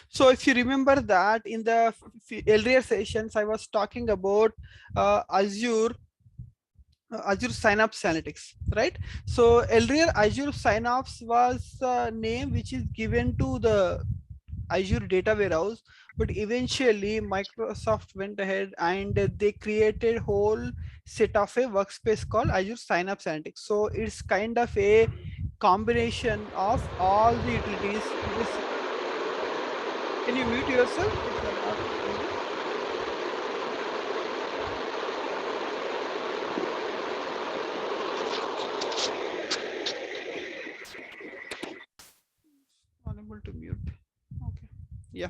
So if you remember that in the earlier sessions, I was talking about Azure Synapse Analytics, right? So earlier Azure Synapse was a name which is given to the Azure data warehouse, but eventually Microsoft went ahead and they created whole set of a workspace called Azure Synapse Analytics. So it's kind of a combination of all the utilities. Can you mute yourself if you're not able? Unable to mute. Okay. Yeah.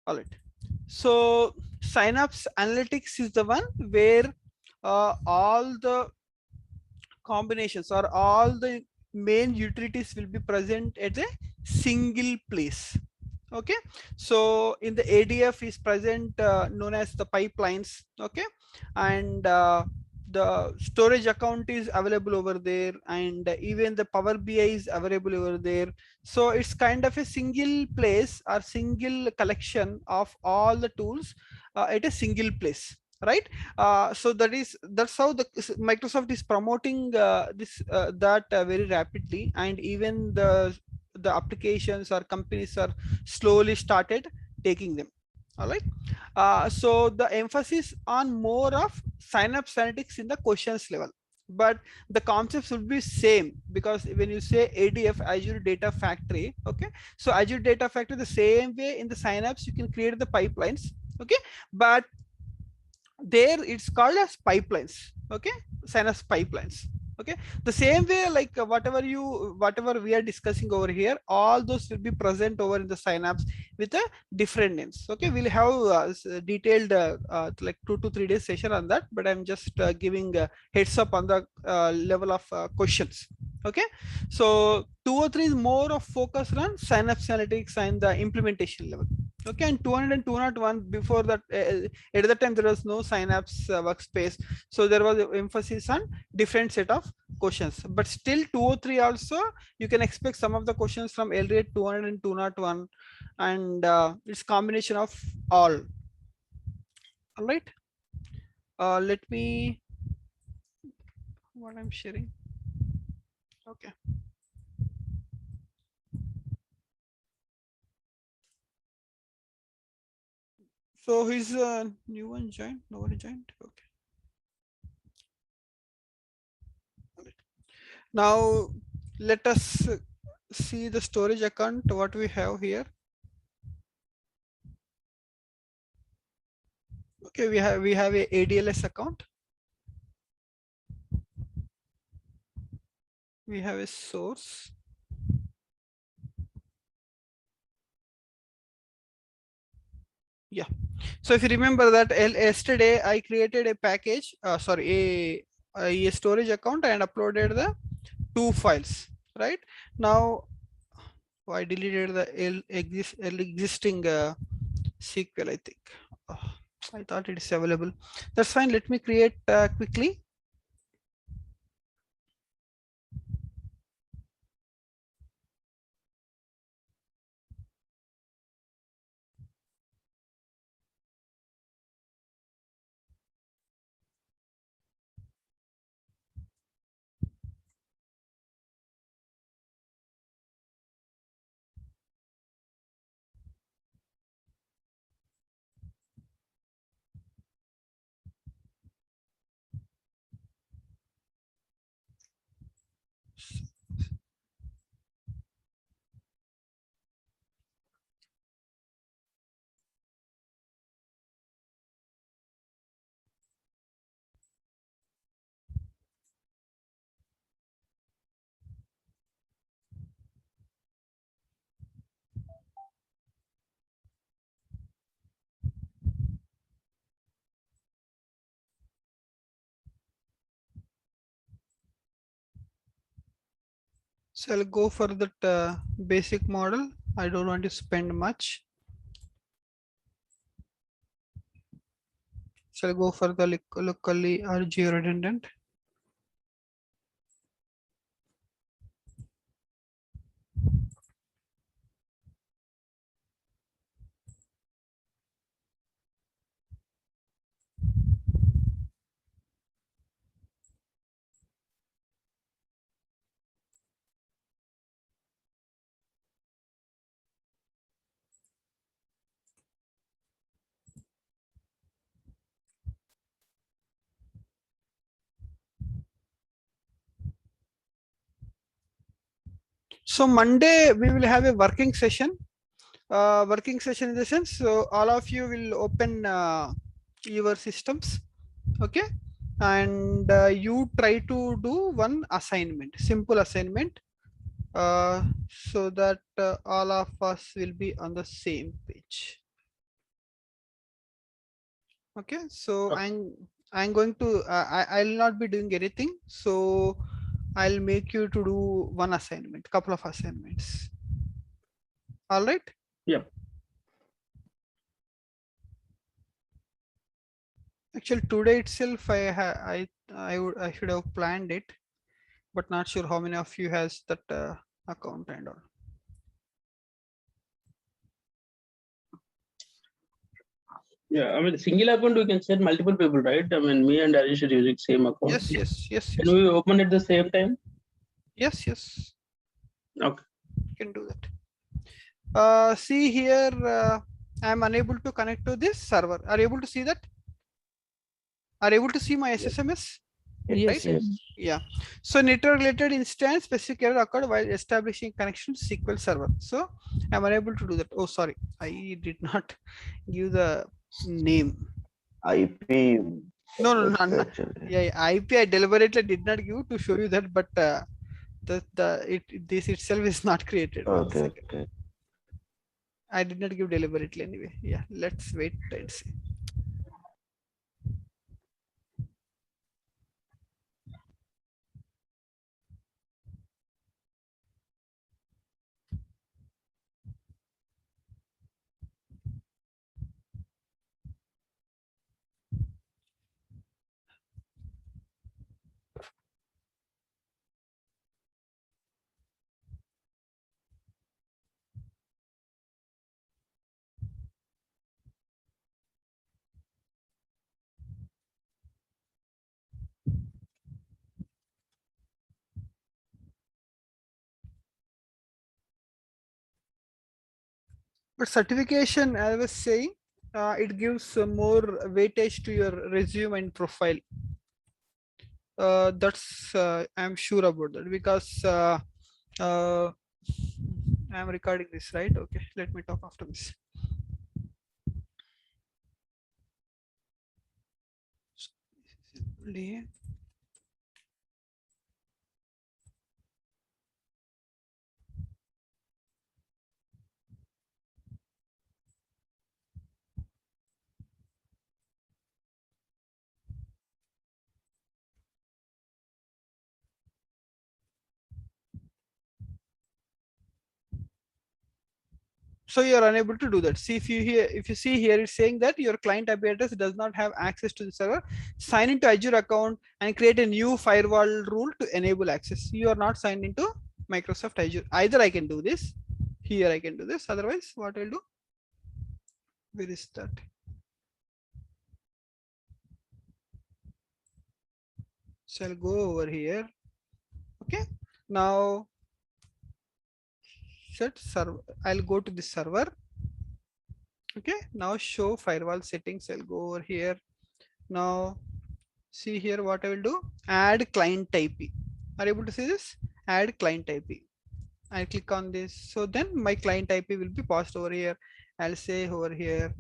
All right. So Synapse Analytics is the one where all the combinations or all the main utilities will be present at a single place. Okay, so in the ADF is present known as the pipelines. Okay, and the storage account is available over there, and even the Power BI is available over there. So it's kind of a single place or single collection of all the tools at a single place, right? So that's how the Microsoft is promoting this that very rapidly, and even the applications or companies are slowly started taking them. All right. So the emphasis on more of Synapse Analytics in the questions level, but the concepts will be same, because when you say ADF, Azure Data Factory, okay, so Azure Data Factory, the same way in the Synapse you can create the pipelines, okay, but there it's called as pipelines. Okay, Synapse pipelines. Okay, the same way like whatever we are discussing over here, all those will be present over in the Synapse with a different names. Okay, we'll have detailed like 2 to 3 days session on that, but I'm just giving a heads up on the level of questions. Okay, so 2 or 3 is more of focus on Synapse Analytics and the implementation level. Okay, and 200 and 201, before that at that time there was no Synapse workspace, so there was emphasis on different set of questions, but still 203 also you can expect some of the questions from earlier 200 and 201, and it's combination of all right. Let me what I'm sharing. Okay, so who's new one joined? Nobody joined. Okay, all right. Now let us see the storage account what we have here. Okay, we have a ADLS account, we have a source, yeah. So if you remember that yesterday I created a package, a storage account and uploaded the 2 files, right? Now I deleted the existing SQL, I think. Oh, I thought it is available. That's fine. Let me create quickly. So I'll go for that basic model. I don't want to spend much. So I'll go for the locally or geo redundant. So Monday we will have a working session. Working session in the sense, so all of you will open your systems, okay, and you try to do one assignment, simple assignment, so that all of us will be on the same page. Okay, so Okay. I'm going to I'll not be doing anything, so I'll make you to do one assignment, couple of assignments. All right. Yeah. Actually, today itself, I should have planned it, but not sure how many of you has that account and all. Yeah. I mean, single account we can set multiple people, right? I mean, me and Arish are using same account. Yes, yes, yes, Can yes, we open at the same time? yes, yes. Okay. You can do that. See here, I'm unable to connect to this server. Are you able to see that? Are you able to see my Yes. SSMS? Yes, Right? yes. Yeah. So network related instance specific error occurred while establishing connection to SQL server. So I'm unable to do that. Oh, sorry. I did not give the name. IP No, no, no, that's no. actually. Yeah, yeah, IP I deliberately did not give to show you that, but this itself is not created. One Okay, second. okay. I did not give deliberately anyway. Yeah, let's wait and see. But certification, I was saying, it gives more weightage to your resume and profile. That's I'm sure about that because uh, I'm recording this, right? Okay, let me talk after this. So you're unable to do that. See, if you see here, it's saying that your client IP address does not have access to the server. Sign into Azure account and create a new firewall rule to enable access. You are not signed into Microsoft Azure. Either I can do this here, I can do this. Otherwise, what I'll do? Where is that? So I'll go over here. Okay. Now set server. I'll go to the server. Okay. Now show firewall settings. I'll go over here. Now see here what I will do. Add client IP. Are you able to see this? Add client IP. I click on this. So then my client IP will be passed over here. I'll say over here.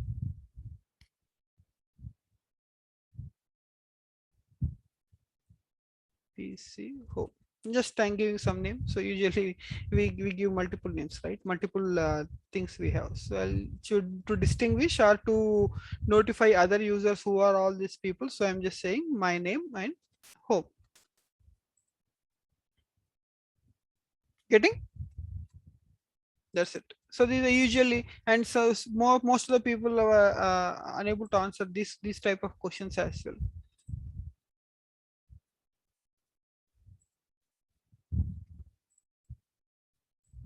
PC home. Just I'm giving some name. So usually we give multiple names, right? Multiple things we have. So I'll to distinguish or to notify other users who are all these people. So I'm just saying my name and home. Getting? That's it. So these are usually, and so most of the people are unable to answer these type of questions as well.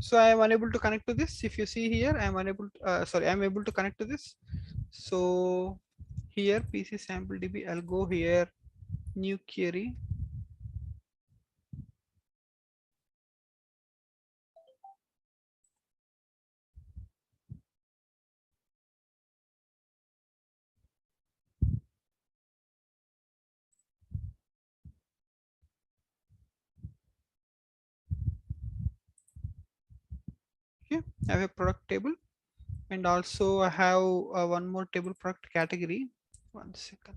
So I am unable to connect to this. If you see here, I am unable to, sorry, I am able to connect to this. So here PC sample DB, I'll go here, new query. Okay, I have a product table, and also I have one more table, product category. One second.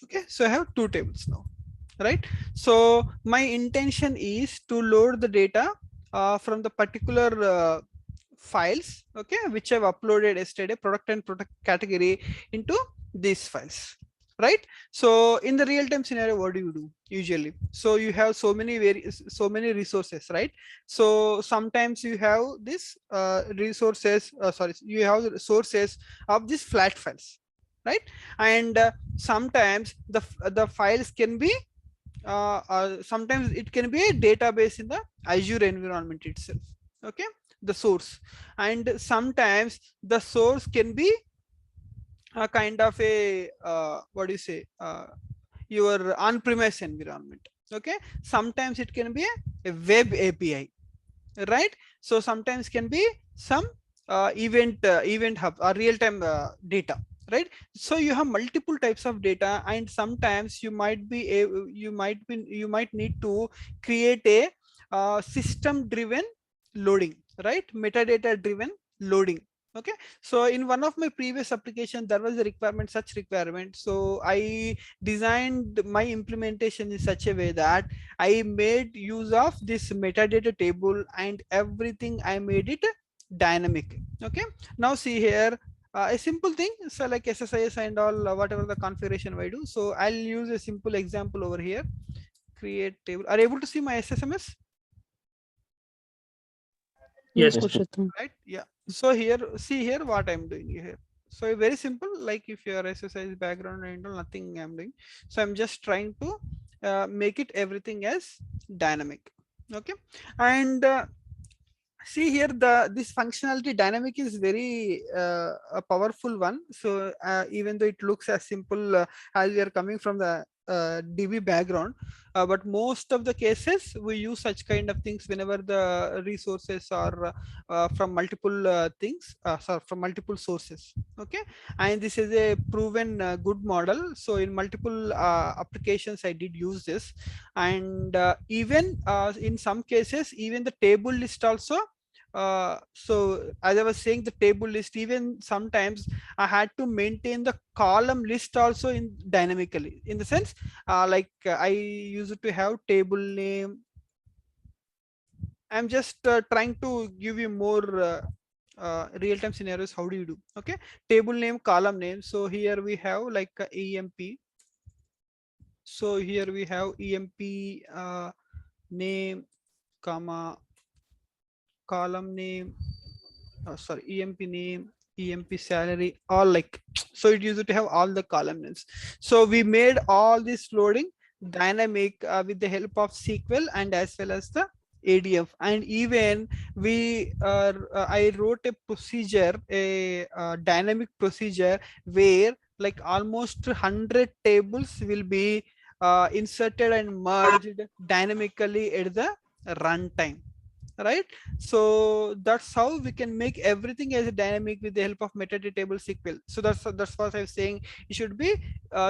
Okay, so I have two tables now, right? So my intention is to load the data from the particular files, okay, which I've uploaded yesterday, product and product category, into these files, right? So in the real-time scenario, what do you do usually? So you have so many resources, right? So sometimes you have this resources, sorry, you have the sources of these flat files, right? And sometimes the files can be sometimes it can be a database in the Azure environment itself, okay, the source. And sometimes the source can be a kind of a what do you say, your on-premise environment, okay. Sometimes it can be a web API, right? So sometimes can be some event hub or real-time data, right? So you have multiple types of data, and sometimes you might need to create a system driven loading, right? Metadata driven loading, okay. So in one of my previous application, there was a requirement, such requirement. So I designed my implementation in such a way that I made use of this metadata table, and everything I made it dynamic. Okay. Now see here, a simple thing. So like SSIS and all, whatever the configuration I do. So I'll use a simple example over here. Create table. Are you able to see my SSMS? Yes, Yes. Purushottam. Right? Yeah. So here, see here what I'm doing here. So very simple. Like if your exercise background and all, nothing I'm doing. So I'm just trying to make it everything as dynamic. Okay. And see here, this functionality dynamic is very a powerful one. So even though it looks as simple as we are coming from the DB background, but most of the cases we use such kind of things whenever the resources are from multiple things, sorry, from multiple sources. Okay. And this is a proven good model. So in multiple applications I did use this. And even in some cases, even the table list also, so as I was saying, the table list, even sometimes I had to maintain the column list also in dynamically, in the sense like I used to have table name. I'm just trying to give you more real-time scenarios. How do you do? Okay, table name, column name. So here we have like emp. So here we have emp name, comma, column name, sorry, emp name, emp salary, all like, so it used to have all the column names. So we made all this loading dynamic with the help of SQL and as well as the ADF. And even I wrote a procedure, a dynamic procedure, where like almost 100 tables will be inserted and merged dynamically at the runtime, right? So that's how we can make everything as a dynamic with the help of metadata table SQL. So that's what I'm saying. You should be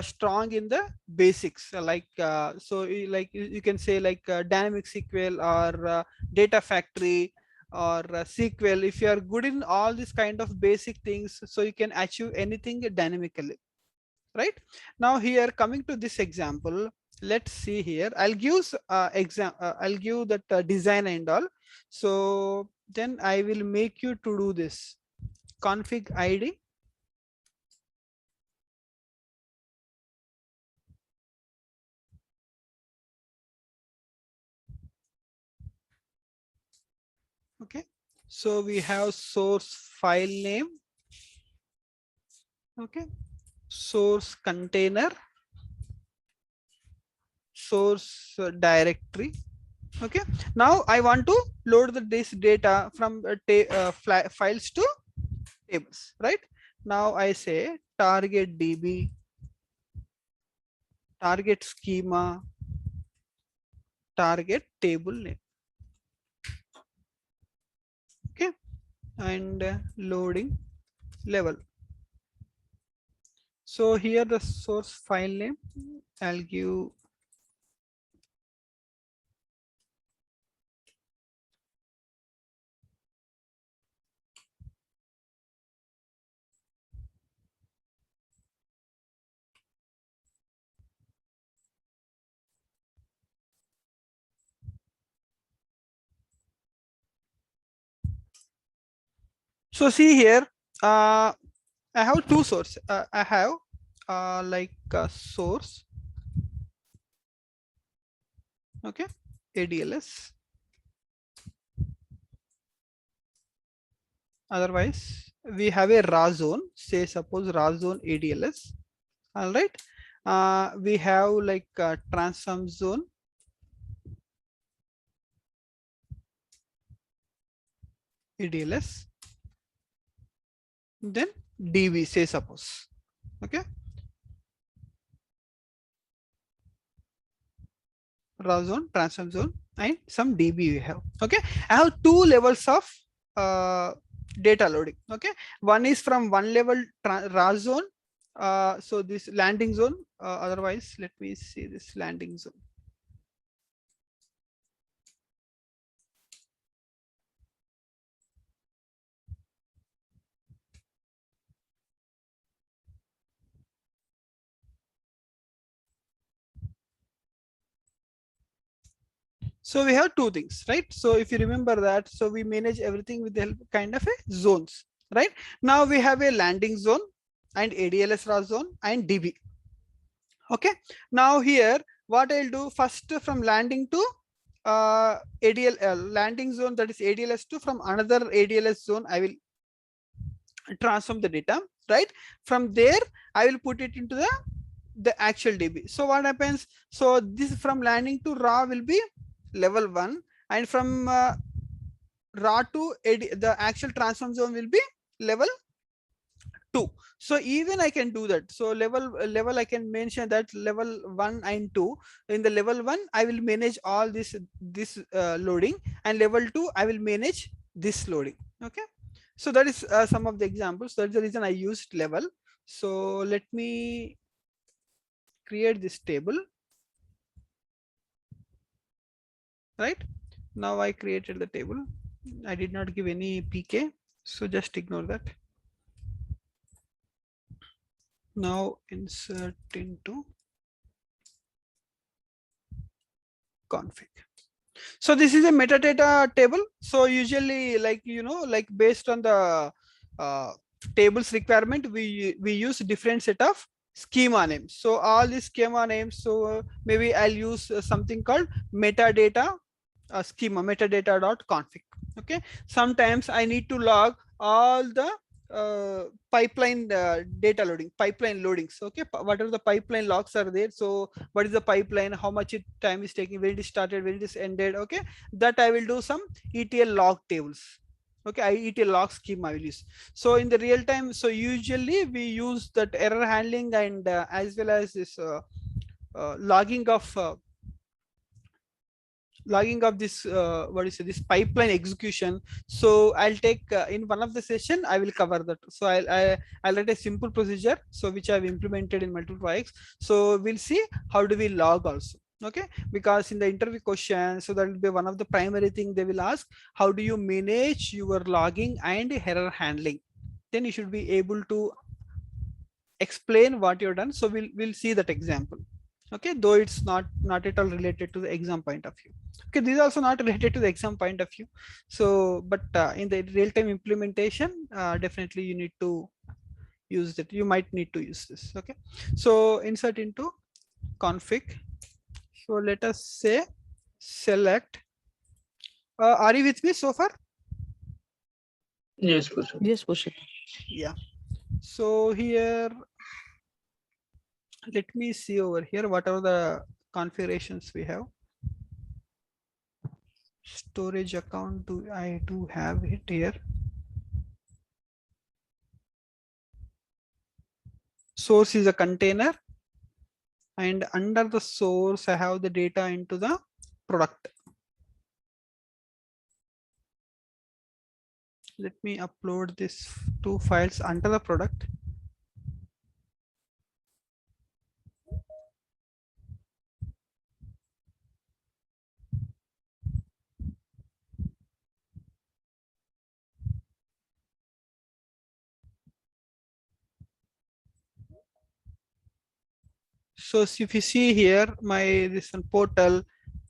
strong in the basics, like like you can say like dynamic SQL or data factory or SQL. If you are good in all these kind of basic things, so you can achieve anything dynamically, right? Now here, coming to this example, let's see here. I'll give that design and all. So then I will make you to do this config id. Okay, so we have source file name, okay, source container, source directory. Okay, now I want to load this data from files to tables, right? Now I say target db, target schema, target table name. Okay, and loading level. So here the source file name, I'll give so see here, I have two source. I have like source, okay, ADLS. Otherwise, we have a raw zone. Say suppose raw zone ADLS. All right. We have like transform zone, ADLS. Then DB. Say suppose. Okay. Raw zone, transform zone, and some DB we have. Okay, I have two levels of data loading. Okay, one is from one level raw zone. So this landing zone. Otherwise, let me see this landing zone. So we have two things, right? So if you remember that, so we manage everything with the help kind of a zones, right? Now we have a landing zone and ADLS raw zone and DB. Okay, now here what I'll do first from landing to ADL landing zone, that is ADLS to, from another ADLS zone I will transform the data, right? From there I will put it into the actual DB. So what happens, so this from landing to raw will be level 1, and from raw to the actual transform zone will be level 2. So even I can do that. So level I can mention that level 1 and 2. In the level 1 I will manage all this loading, and level 2 I will manage this loading. Okay, so that is some of the examples. That's the reason I used level. So let me create this table. Right now I created the table. I did not give any PK, so just ignore that. Now insert into config. So this is a metadata table. So usually, like like based on the uh, tables requirement, we use different set of schema names. So all these schema names, so maybe I'll use something called metadata schema, metadata.config. Okay, sometimes I need to log all the pipeline data loading, pipeline loadings. Okay, whatever the pipeline logs are there, so what is the pipeline, how much time is taking, when it is started, when it is ended. Okay, that I will do some ETL log tables. Okay, ETL log schema I will use. So in the real time, so usually we use that error handling, and as well as this logging of this what is it, this pipeline execution. So I'll take in one of the session I will cover that. So I'll write a simple procedure, so which I've implemented in multiple projects. So we'll see how do we log also. Okay, because in the interview question, so that will be one of the primary thing they will ask, how do you manage your logging and error handling. Then you should be able to explain what you've done. So we'll see that example. Okay, though it's not at all related to the exam point of view. Okay, these are also not related to the exam point of view. So but in the real-time implementation, definitely you need to use that, you might need to use this. Okay, so insert into config. So let us say select, are you with me so far? Yes, for sure. Yes, Pushit. Yeah, so here let me see over here what are the configurations we have. Storage account, I do have it here. Source is a container, and under the source I have the data into the product. Let me upload this two files under the product. So if you see here, my this one portal,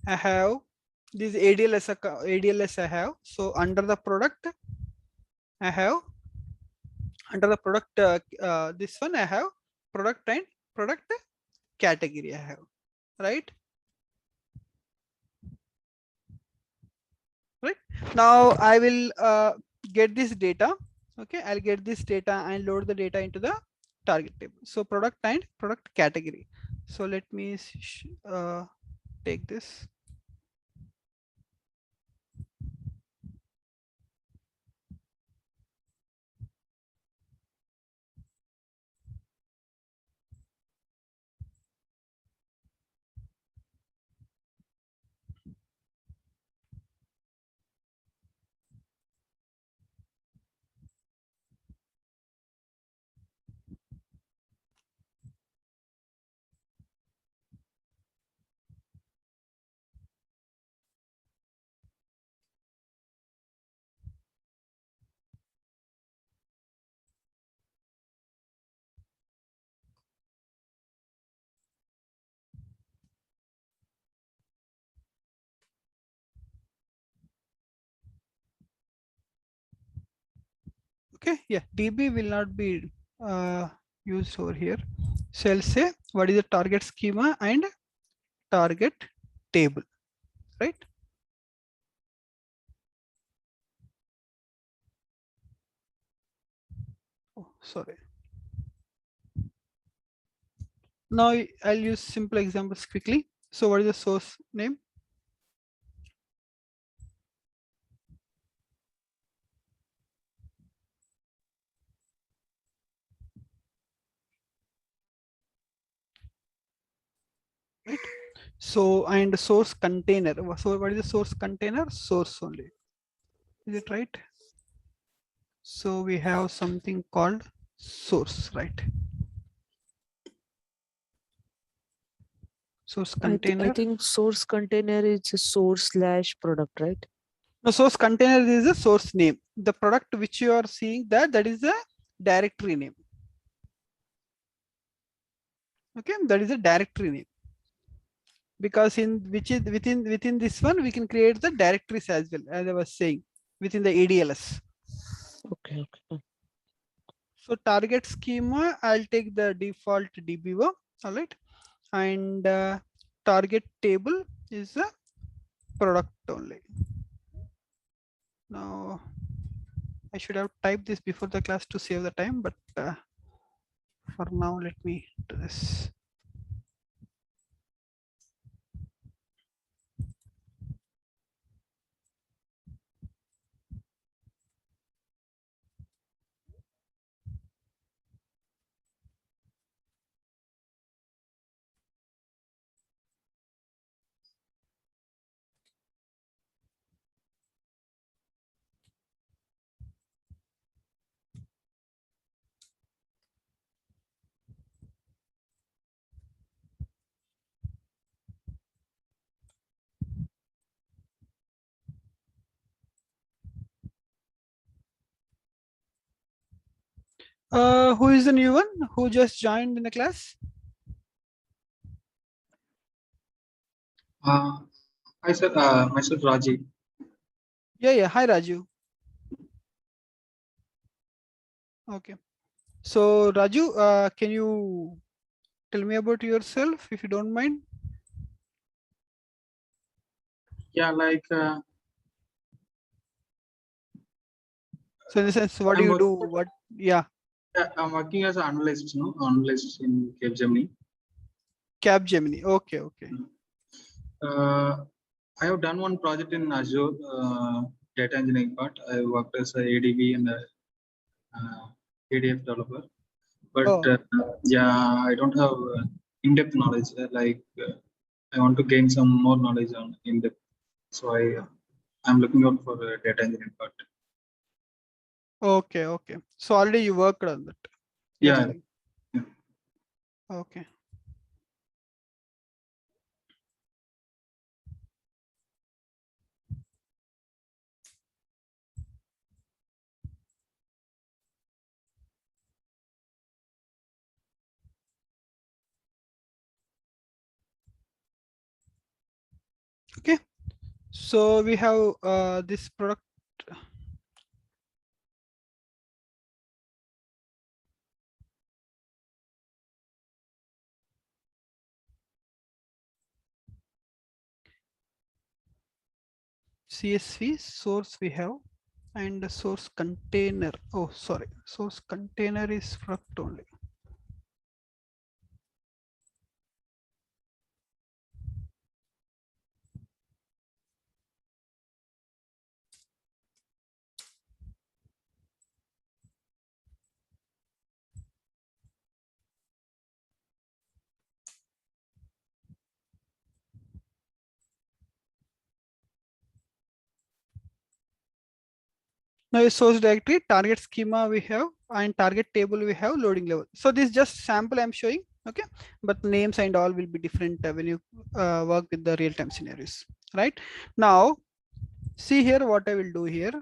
I have this ADLS I have. So under the product, I have under the product this one I have product and product category I have, right? Right now I will get this data. Okay, I'll get this data and load the data into the target table. So product and product category. So let me take this. Okay, yeah, DB will not be used over here. So I'll say what is the target schema and target table, right? Oh, sorry. Now I'll use simple examples quickly. So what is the source name? Right. So and source container. So what is the source container? Source only. Is it right? So we have something called source, right? Source I container. think source container is a source slash product, right? No, source container is a source name. The product which you are seeing that is a directory name. Okay, that is a directory name. Because in which is within this one we can create the directories as well, as I was saying, within the ADLS. Okay, okay. So target schema, I'll take the default DBO, all right, and target table is a product only. Now I should have typed this before the class to save the time, but for now let me do this. Who is the new one who just joined in the class? Myself Raji. Yeah, hi Raju. Okay, so Raju, can you tell me about yourself if you don't mind? Yeah, like So in the sense, what do I'm you do? working, What? Yeah, I'm working as an analyst, analyst in Capgemini. Capgemini. Okay, okay. I have done one project in Azure data engineering part. I worked as a ADB and a ADF developer. But Oh, yeah, I don't have in-depth knowledge. I want to gain some more knowledge on in depth. So I'm looking out for a data engineering part. Okay, okay. So already you worked on that. You're Yeah. saying. Yeah. Okay. Okay. So we have this product. CSV source we have, and the source container. Oh, sorry. Source container is fruct only. Now a source directory, target schema we have, and target table we have, loading level. So this just sample I'm showing, okay? But names and all will be different when you work with the real-time scenarios, right? Now, see here what I will do here.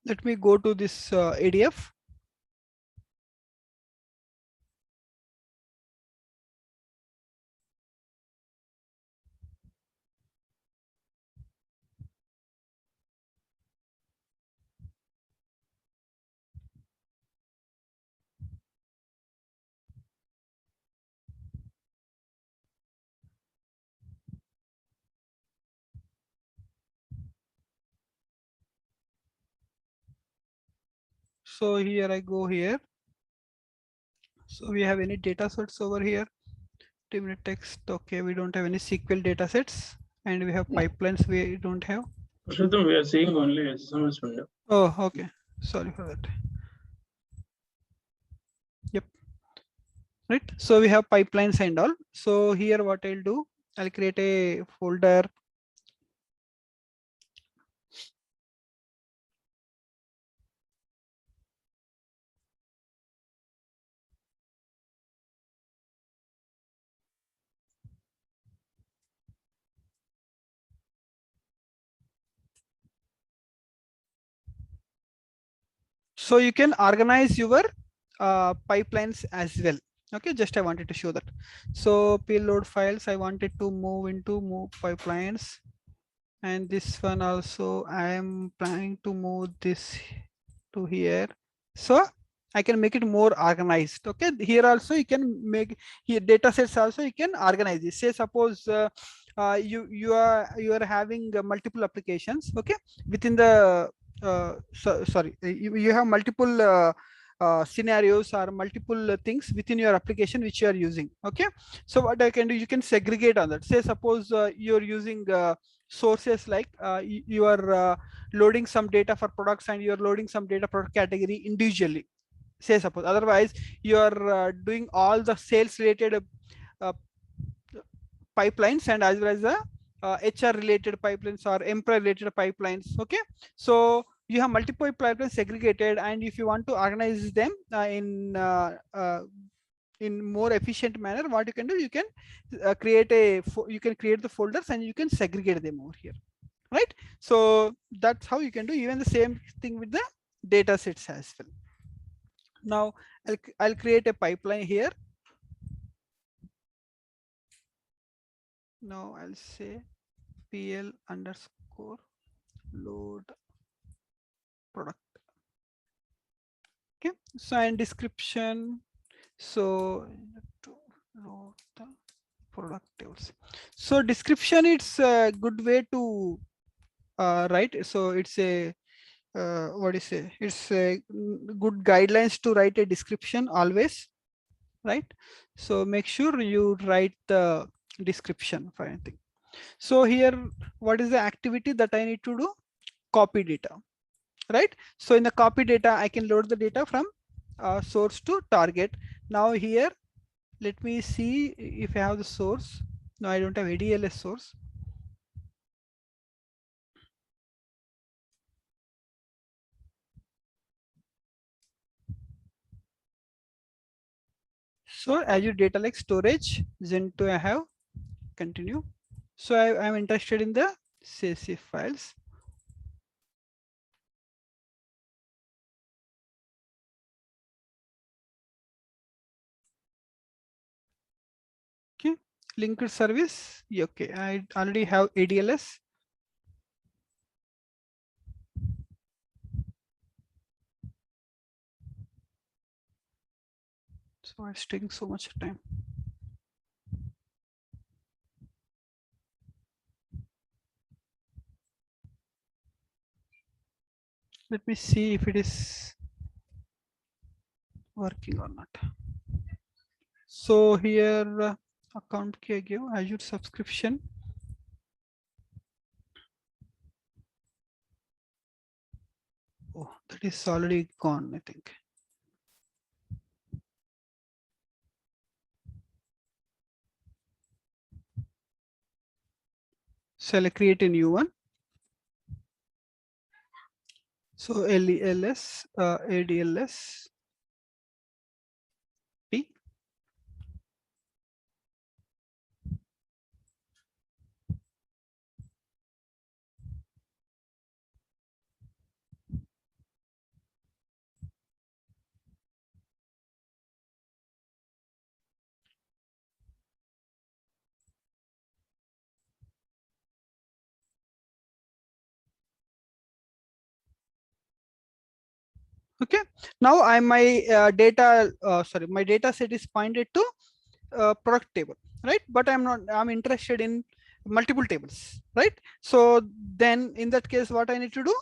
Let me go to this ADF. So here I go here. So we have any data sets over here. 2-minute text. Okay, we don't have any SQL data sets, and we have pipelines we don't have. Purushottam, we are seeing only SMS window. Oh, okay. Sorry for that. Yep. Right. So we have pipelines and all. So here what I'll do, I'll create a folder. So you can organize your pipelines as well. Okay, just I wanted to show that. So payload files, I wanted to move pipelines, and this one also I am planning to move this to here. So I can make it more organized. Okay, here also you can make here data sets also you can organize this. Say suppose you are having multiple applications. Okay, within the sorry, you have multiple scenarios or multiple things within your application which you are using. Okay, so what I can do, you can segregate on that. Say suppose you're using sources like you are loading some data for products and you're loading some data product category individually. Say suppose, otherwise you are doing all the sales related uh, pipelines and as well as the HR related pipelines or employee related pipelines. Okay, so you have multiple pipelines segregated, and if you want to organize them in more efficient manner, what you can do, you can create the folders and you can segregate them over here, right? So that's how you can do even the same thing with the data sets as well. Now I'll create a pipeline here. Now I'll say pl underscore load product. Okay, so and description, so to load the product tables. So description, it's a good way to write. So it's a what do you say, it's a good guidelines to write a description always, right? So make sure you write the description for anything. So here what is the activity that I need to do? Copy data, right? So in the copy data I can load the data from source to target. Now here let me see if I have the source. No, I don't have ADLS source. So Azure Data Lake storage, Zen2 I have, continue. So I'm interested in the CSV files. Okay, linked service. Yeah, okay, I already have ADLS. So it's taking so much time. Let me see if it is working or not. So here account key I give Azure subscription. Oh, that is already gone, I think. So I'll create a new one. So LELS, ADLS, P. Okay, now my data, sorry, my data set is pointed to product table, right? But I'm interested in multiple tables, right? So then in that case, what I need to do?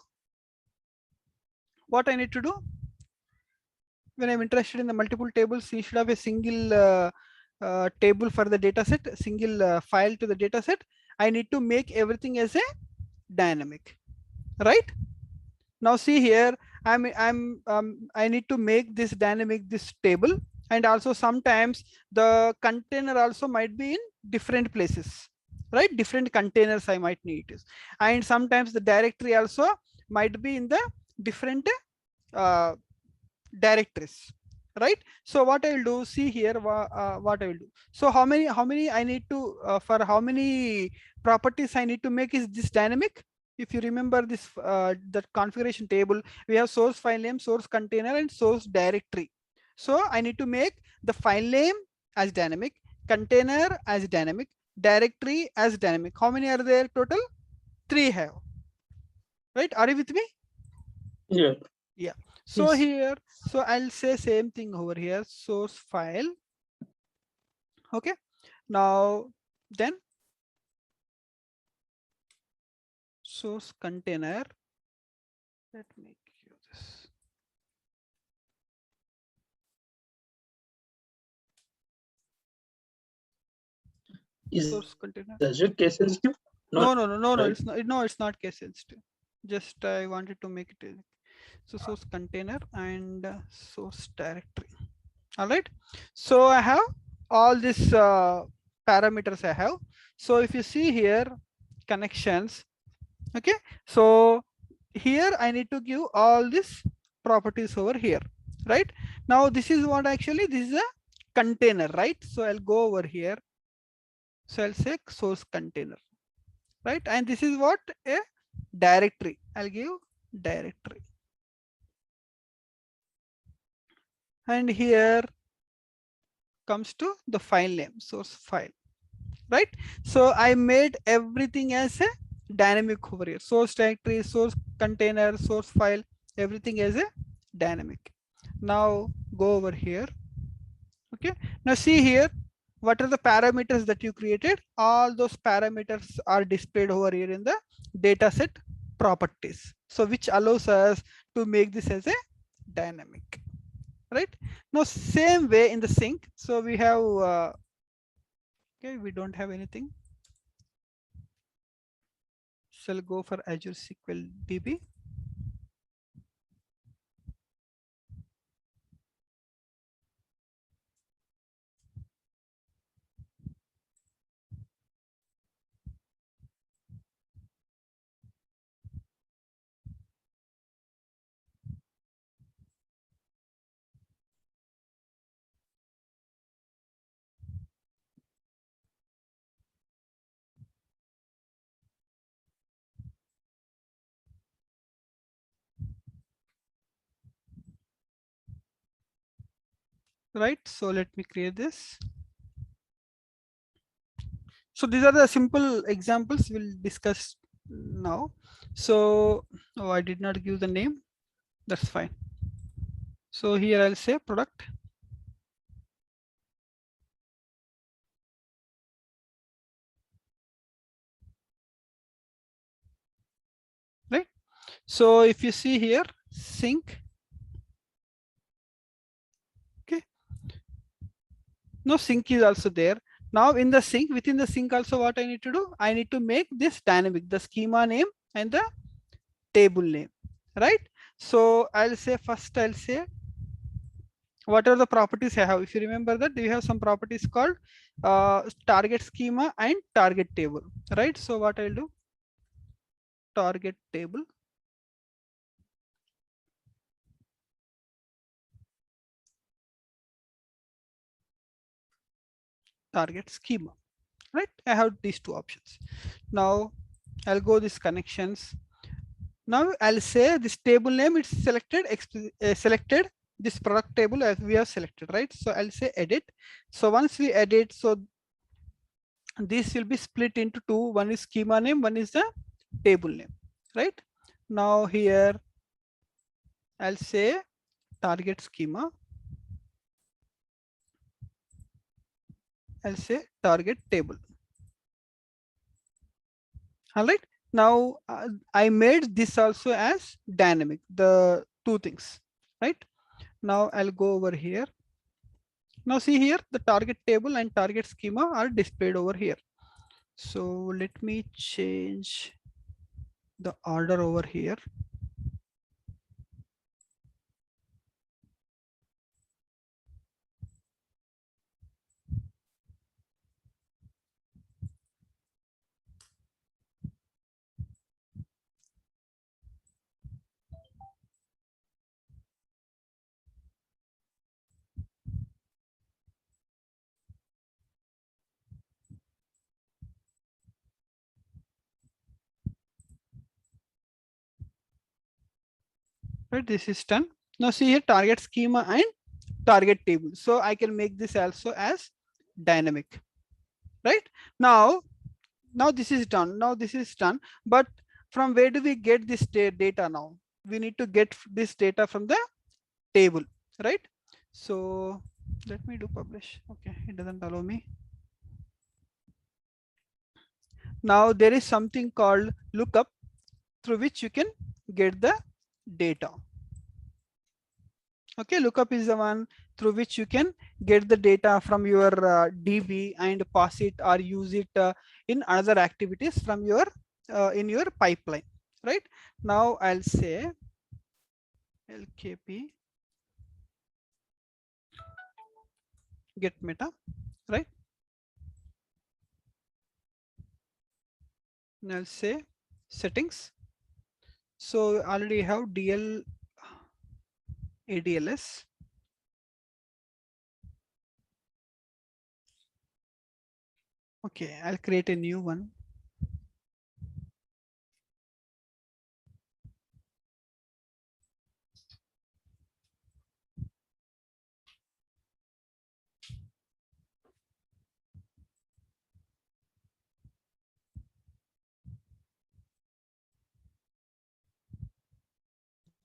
What I need to do when I'm interested in the multiple tables, instead of a single table for the data set, a single file to the data set, I need to make everything as a dynamic, right? Now see here, I need to make this dynamic, this table, and also sometimes the container also might be in different places, right? Different containers I might need it, and sometimes the directory also might be in the different uh, directories, right? So what I will do, see here, what I will do. So how many I need to for how many properties I need to make is this dynamic? If you remember this that configuration table, we have source file name, source container, and source directory. So I need to make the file name as dynamic, container as dynamic, directory as dynamic. How many are there total? 3 have, right? Are you with me? Yeah. Yeah. So Yes. here, so I'll say same thing over here, source file. Okay. Now then source container. Let me give this. Is Source container. Azure case sensitive? No, Not no, no, no, no. right. It's not. No, it's not case sensitive. Just I wanted to make it. So source container and source directory. All right. So I have all these parameters I have. So if you see here, connections. Okay. So here I need to give all these properties over here, right? Now this is what actually, this is a container, right? So I'll go over here. So I'll say source container, right? And this is what a directory. I'll give directory. And here comes to the file name, source file, right? So I made everything as a dynamic over here. Source directory, source container, source file, everything as a dynamic. Now go over here. Okay. Now see here, what are the parameters that you created? All those parameters are displayed over here in the dataset properties. So which allows us to make this as a dynamic, right? Now same way in the sync. So we have, okay, we don't have anything. So I'll go for Azure SQL DB. right? So let me create this. So these are the simple examples we'll discuss now. So, oh, I did not give the name. That's fine. So here I'll say product. Right. So if you see here, sync. Okay. No, sync is also there. Now in the sync, within the sync also what I need to do? I need to make this dynamic, the schema name and the table name, right? So I'll say first, I'll say what are the properties I have. If you remember that we have some properties called target schema and target table, right? So what I'll do, target table, target schema, right? I have these two options. Now I'll go this connections. Now I'll say this table name it's selected, selected this product table as we have selected, right? So I'll say edit. So once we edit, so this will be split into two. One is schema name, one is the table name, right? Now here I'll say target schema. I'll say target table. All right. Now I made this also as dynamic, the two things, right? Now I'll go over here. Now see here, the target table and target schema are displayed over here. So let me change the order over here. Right, this is done. Now see here, target schema and target table. So I can make this also as dynamic, right? Now this is done. Now this is done. But from where do we get this data now? We need to get this data from the table, right? So let me do publish. Okay, it doesn't allow me. Now there is something called lookup through which you can get the data. Okay, lookup is the one through which you can get the data from your DB and pass it or use it in other activities from your in your pipeline, right? Now I'll say LKP get meta, right? And I'll say settings. So already have DL ADLS. Okay, I'll create a new one.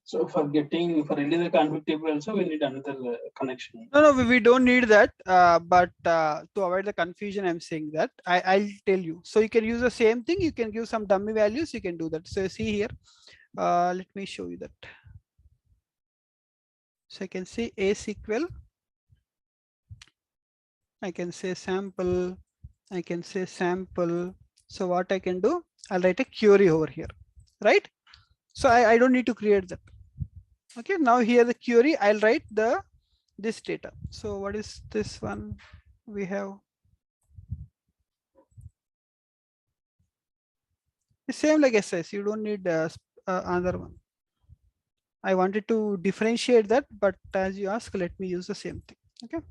So for release the config table also, we need another connection. No, we don't need that. But to avoid the confusion, I'm saying that I'll tell you. So you can use the same thing. You can give some dummy values. You can do that. So see here. Let me show you that. So I can say a SQL. I can say sample. I can say sample. So what I can do, I'll write a query over here, right? So I don't need to create that. Okay, now here the query, I'll write this data. So what is this one? We have the same like SS. You don't need another one. I wanted to differentiate that, but as you ask, let me use the same thing. Okay.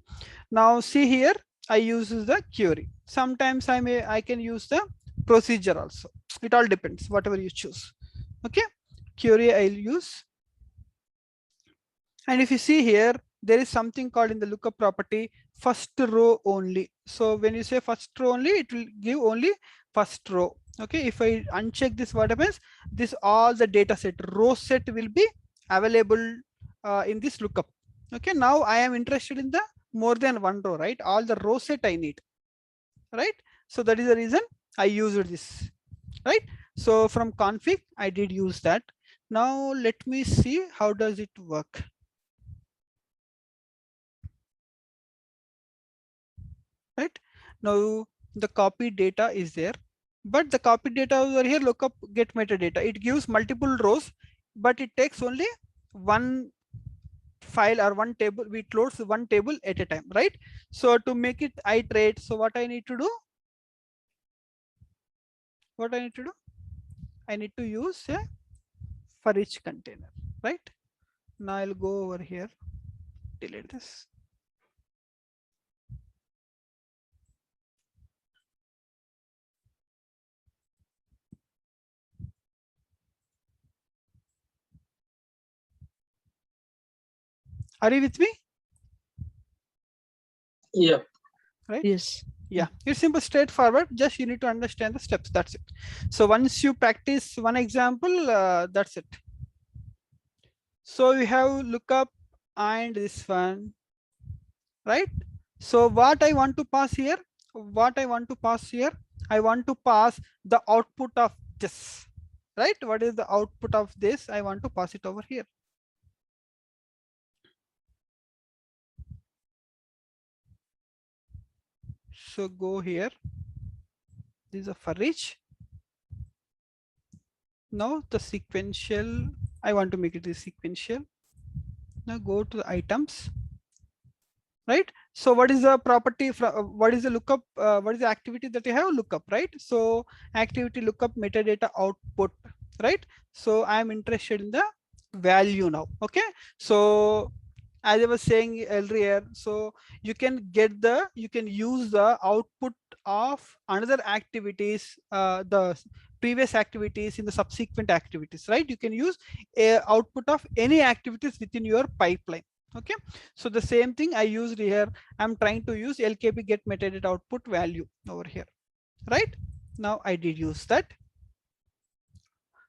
Now see here, I use the query. Sometimes I can use the procedure also. It all depends, whatever you choose. Okay. Query I'll use. And if you see here, there is something called in the lookup property first row only. So when you say first row only, it will give only first row. Okay, if I uncheck this, what happens? This all the data set row set will be available in this lookup. Okay, now I am interested in the more than one row, right? All the row set I need, right? So that is the reason I used this, right? So from config I did use that. Now let me see how does it work. Right now the copy data is there, but the copy data over here lookup get metadata, it gives multiple rows, but it takes only one file or one table. We close one table at a time, right? So to make it iterate, so what I need to do, I need to use a for each container, right? Now I'll go over here, delete this. Are you with me? Yeah. Right? Yes. Yeah, it's simple, straightforward. Just you need to understand the steps. That's it. So once you practice one example, that's it. So you have lookup and this one, right? So what I want to pass here, I want to pass the output of this, right? What is the output of this? I want to pass it over here. So go here. This is a for each. Now the sequential, I want to make it sequential. Now go to the items, right? So what is the property, what is the lookup, what is the activity that you have? Lookup, right? So activity lookup metadata output, right? So I am interested in the value now. Okay, so as I was saying earlier, so you can use the output of another activities, the previous activities in the subsequent activities, right? You can use a output of any activities within your pipeline. Okay, so the same thing I used here. I'm trying to use LKP get metadata output value over here, right? Now I did use that.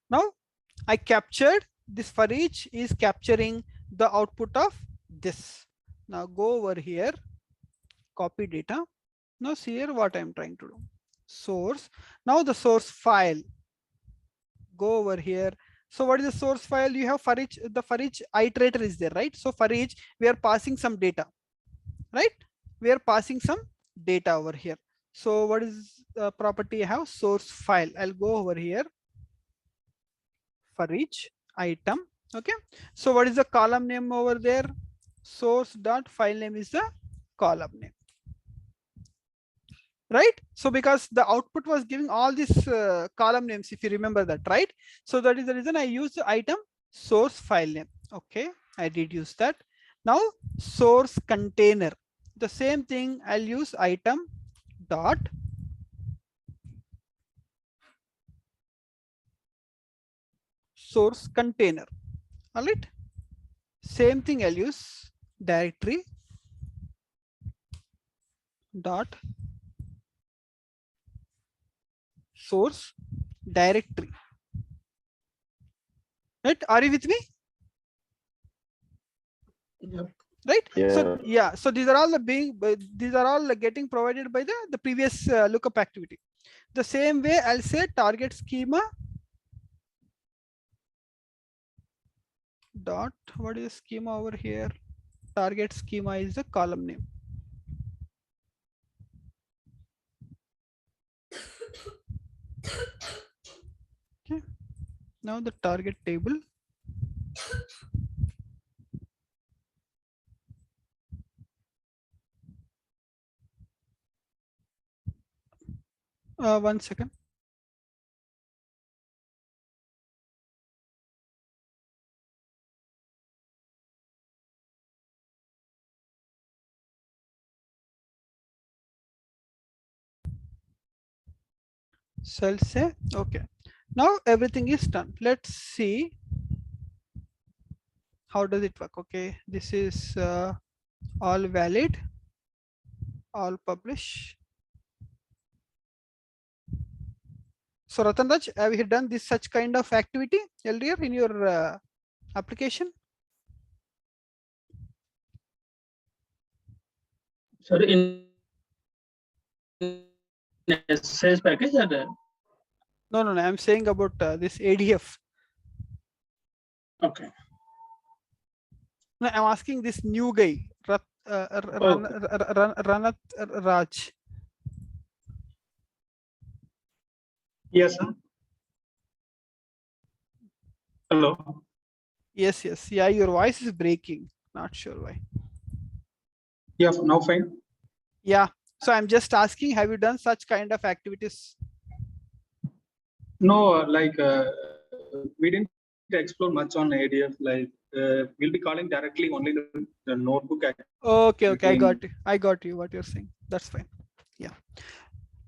Now I captured this, for each is capturing the output of this. Now go over here, copy data. Now see here what I'm trying to do. Source. Now the source file. Go over here. So what is the source file? You have for each, the for each iterator is there, right? So for each we are passing some data, right? We are passing some data over here. So what is the property I have? Source file. I'll go over here, for each item. Okay, so what is the column name over there? Source dot file name is the column name, right? So because the output was giving all these column names, if you remember that, right? So that is the reason I use the item source file name. Okay, I did use that. Now source container, the same thing, I'll use item dot source container. All right, same thing, I'll use directory dot source directory, right? Are you with me? Yeah. Right? Yeah. So yeah, so these are all these are all getting provided by the previous lookup activity. The same way I'll say target schema dot, what is schema over here? Target schema is the column name. Okay, now the target table. One second. So I'll say okay. Now everything is done. Let's see how does it work? Okay, this is all valid, all publish. So Ratanraj, have you done this such kind of activity earlier in your application? Sorry, in SSIS package or No, I'm saying about this ADF. okay. No, I'm asking this new guy, Okay. Ranat Raj. Yes, sir. Hello. Yes, yeah, your voice is breaking. Not sure why. Yeah, now fine. Yeah, so I'm just asking, have you done such kind of activities? No, we didn't explore much on ADF. We'll be calling directly only the notebook Okay, activity. I got you what you're saying. That's fine. Yeah.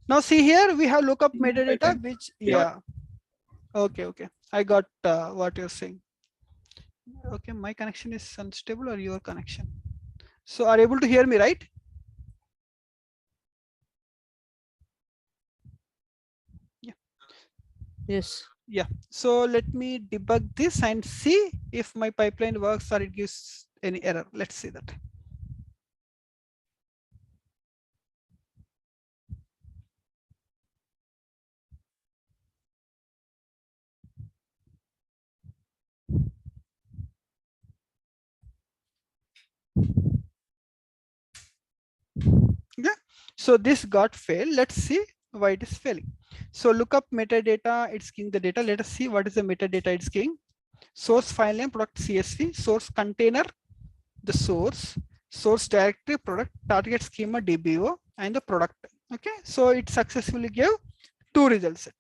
Now see here, we have lookup metadata, which, yeah. Okay. I got what you're saying. Okay, my connection is unstable or your connection. So are you able to hear me, right? Yes. Yeah. So let me debug this and see if my pipeline works or it gives any error. Let's see that. Yeah. So this got failed. Let's see why it is failing. So look up metadata, it's giving the data. Let us see what is the metadata it's giving. Source file name, product CSV, source container, the source directory, product, target schema, DBO, and the product. Okay, so it successfully gave 2 results set.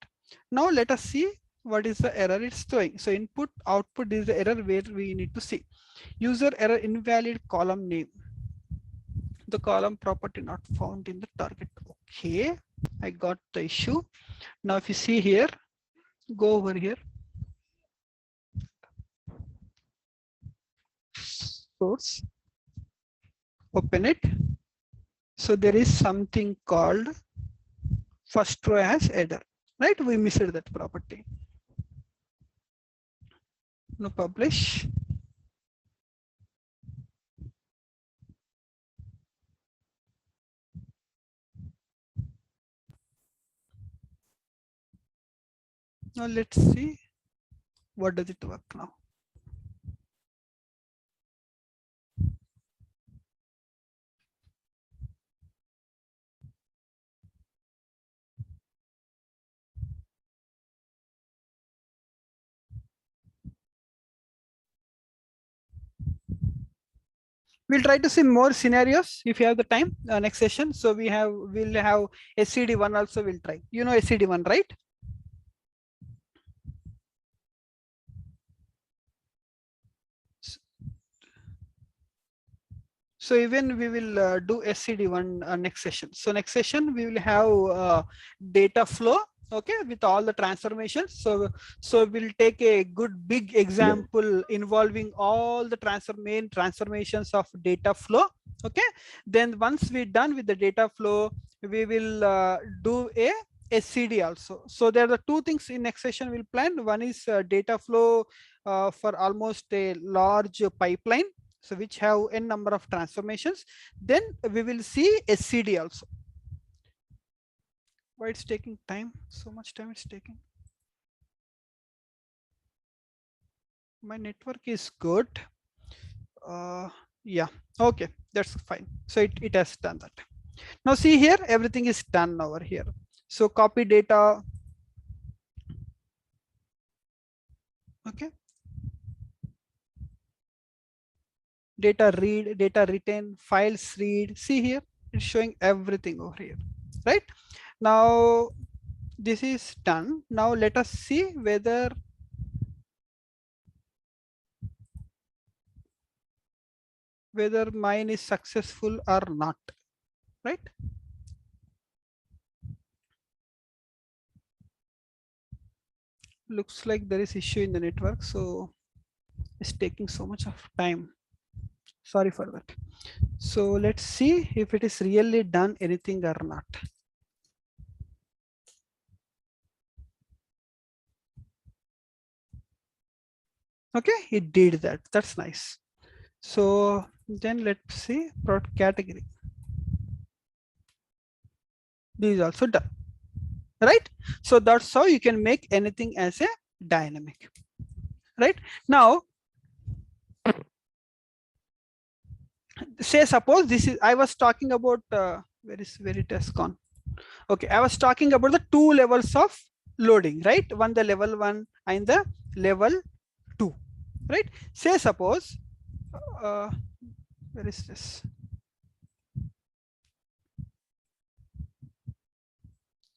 Now let us see what is the error it's throwing. So input, output is the error where we need to see. User error, invalid column name. The column property not found in the target. Okay, I got the issue. Now if you see here, go over here. Source, open it. So there is something called first row as header, right? We missed that property. Now publish. Now let's see what does it work now. We'll try to see more scenarios if you have the time next session. So we'll have SCD1 also we'll try. You know SCD1, right? So even we will do SCD1 next session. So next session we will have data flow, okay, with all the transformations. So we'll take a good big example involving all the main transformations of data flow. Okay, then once we're done with the data flow, we will do a SCD also. So there are the 2 things in next session we'll plan. One is data flow for almost a large pipeline, so which have n number of transformations. Then we will see SCD also. Why it's taking time? So much time it's taking. My network is good. Yeah, okay, that's fine. So it has done that. Now see here, everything is done over here. So copy data. Okay. Data read, data retain, files read. See here, it's showing everything over here, right? Now this is done. Now let us see whether mine is successful or not, right? Looks like there is issue in the network. So It's taking so much of time. Sorry for that. So let's see if it is really done anything or not. Okay, it did that. That's nice. So then let's see product category. This is also done, right? So that's how you can make anything as a dynamic, right? Now, say suppose this is, I was talking about, where is test gone? Okay, I was talking about the two levels of loading, right? One, the level 1 and the level 2, right? Say suppose, where is this?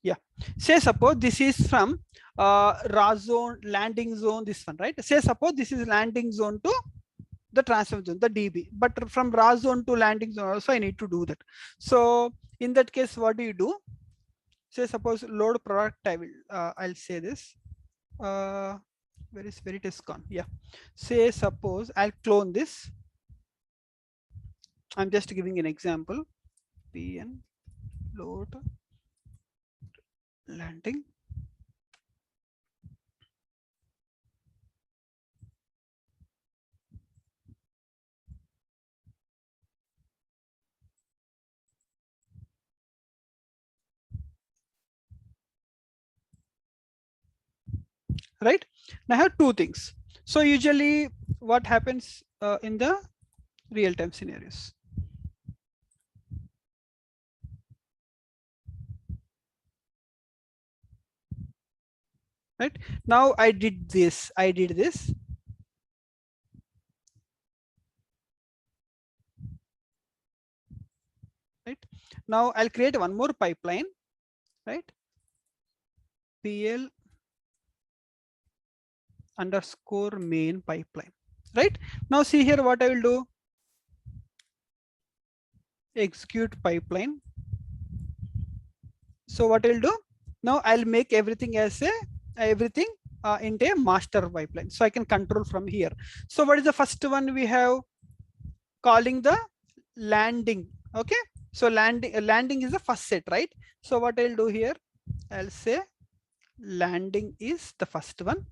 Yeah, say suppose this is from raw zone, landing zone, this one, right? Say suppose this is landing zone to the transfer zone, the DB, but from raw zone to landing zone also I need to do that. So in that case, what do you do? Say suppose load product, I'll say this. Where is test gone? Yeah. Say suppose I'll clone this. I'm just giving an example. PN load landing. Right now I have two things. So usually what happens in the real-time scenarios? Right now I did this. Right now I'll create one more pipeline, right? PL underscore main pipeline, right? Now see here what I will do. Execute pipeline. So what I'll do now, I'll make everything as a everything into a master pipeline, so I can control from here. So what is the first one we have? Calling the landing. Okay, so landing is the first set, right? So what I'll do here, I'll say landing is the first one.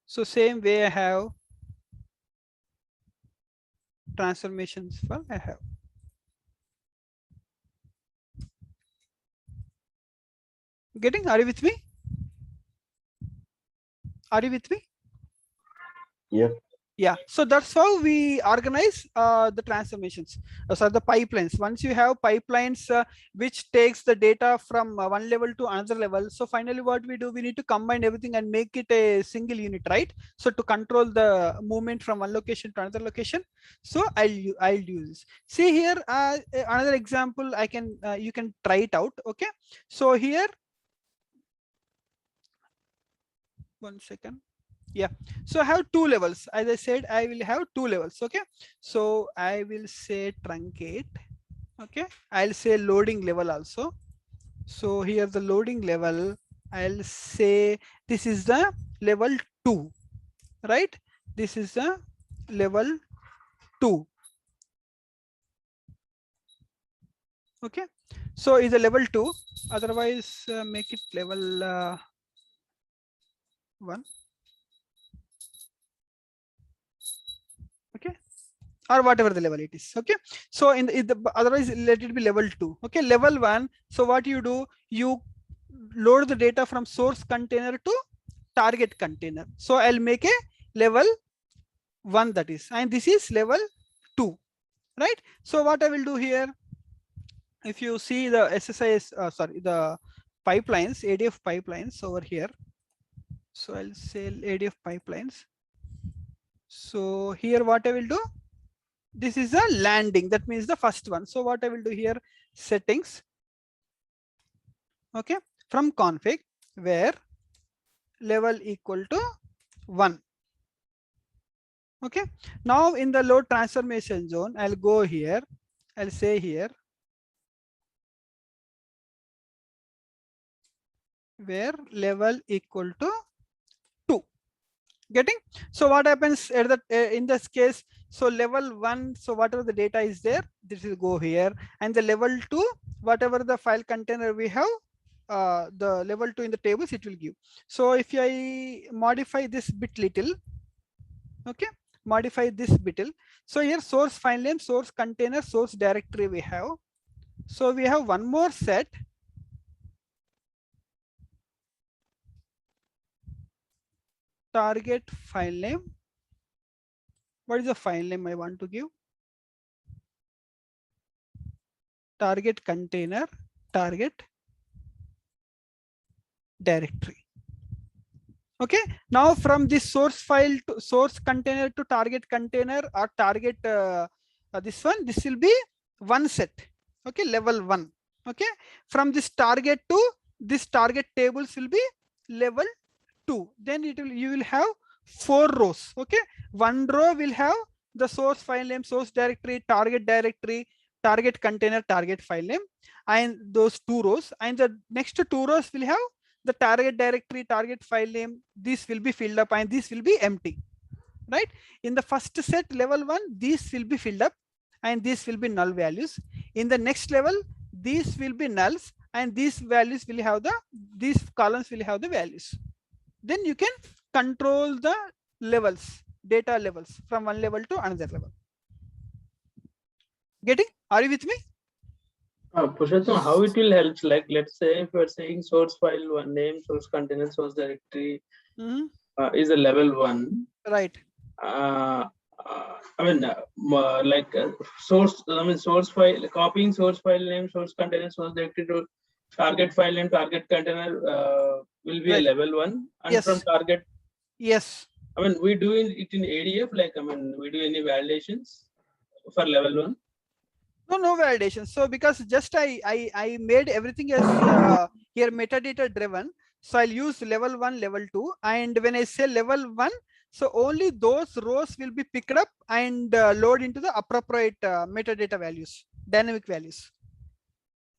So same way I have transformations for I have. Getting? Are you with me? Are you with me? Yeah. Yeah, so that's how we organize the transformations. So the pipelines, once you have pipelines which takes the data from one level to another level, so finally what we do, we need to combine everything and make it a single unit, right? So to control the movement from one location to another location. So I'll use this. See here another example, I can you can try it out. Okay, so here, one second. Yeah, so I have two levels. As I said, I will have two levels. Okay, so I will say truncate. Okay, I'll say loading level also. So here the loading level, I'll say this is the level 2, right? This is the level 2. Okay, so is a level 2, otherwise make it level 1. Okay, or whatever the level it is. Okay, so in the otherwise let it be level 2. Okay, level 1. So what you do, you load the data from source container to target container. So I'll make a level 1, that is, and this is level 2, right? So what I will do here, if you see the SSIS, sorry, the pipelines, ADF pipelines over here. So I'll say ADF pipelines. So here what I will do, this is a landing, that means the first one. So what I will do here, settings. Okay, from config where level equal to 1. Okay, now in the load transformation zone, I'll go here, I'll say here where level equal to 2. Getting? So what happens at the in this case? So level 1, so whatever the data is there, this will go here, and the level 2, whatever the file container we have, the level 2 in the tables it will give. So if I modify this bit little, okay, modify this bit. So here source file name, source container, source directory we have. So we have one more set. Target file name. What is the file name I want to give? Target container, target directory. Okay, now from this source file to source container to target container or target this one, this will be one set. Okay, level 1. Okay, from this target to this target tables will be level 2. Then it will, you will have 4 rows. Okay, one row will have the source file name, source directory, target container, target file name, and those 2 rows, and the next 2 rows will have the target directory, target file name. This will be filled up and this will be empty, right? In the first set, level 1, these will be filled up and these will be null values. In the next level, these will be nulls and these values will have the, these columns will have the values. Then you can control the levels, data levels from one level to another level. Getting? Are you with me? Purushottam, how it will help? Like, let's say if you're saying source file one name, source container, source directory is a level 1. Right. Source. I mean, source file, copying source file name, source container, source directory to target file name, target container will be a Right. level 1, and Yes. from target. Yes. I mean, we do it in ADF. Like, I mean, we do any validations for level 1? No validation. So because just I made everything as here metadata driven. So I'll use level 1, level 2, and when I say level 1, so only those rows will be picked up and load into the appropriate metadata values, dynamic values.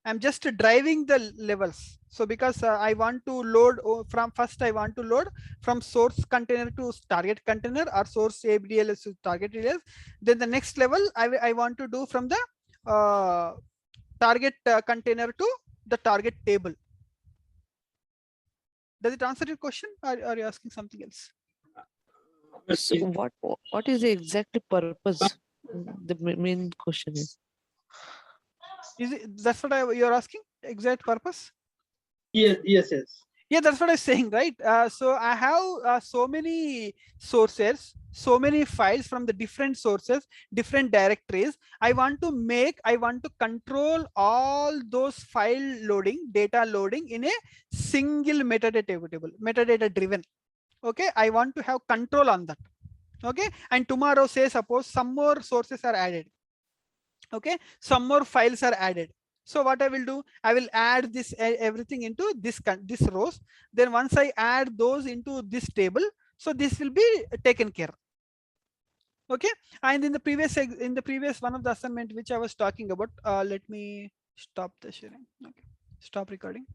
I'm just driving the levels. So because I want to load from first, I want to load from source container to target container or source ABDLS to target ABDLS. Then the next level I want to do from the target container to the target table. Does it answer your question, or are you asking something else? So what is the exact purpose? The main question is. Is it, that's what you're asking? Exact purpose? Yes. Yeah, that's what I'm saying, right? So I have so many sources, so many files from the different sources, different directories. I want to control all those file loading, data loading in a single metadata table, metadata driven. Okay, I want to have control on that. Okay, and tomorrow, say suppose some more sources are added. Okay, some more files are added. So what I will do, I will add this everything into this rows. Then once I add those into this table, so this will be taken care. Okay, and in the previous one of the assignment which I was talking about, let me stop the sharing. Okay, stop recording.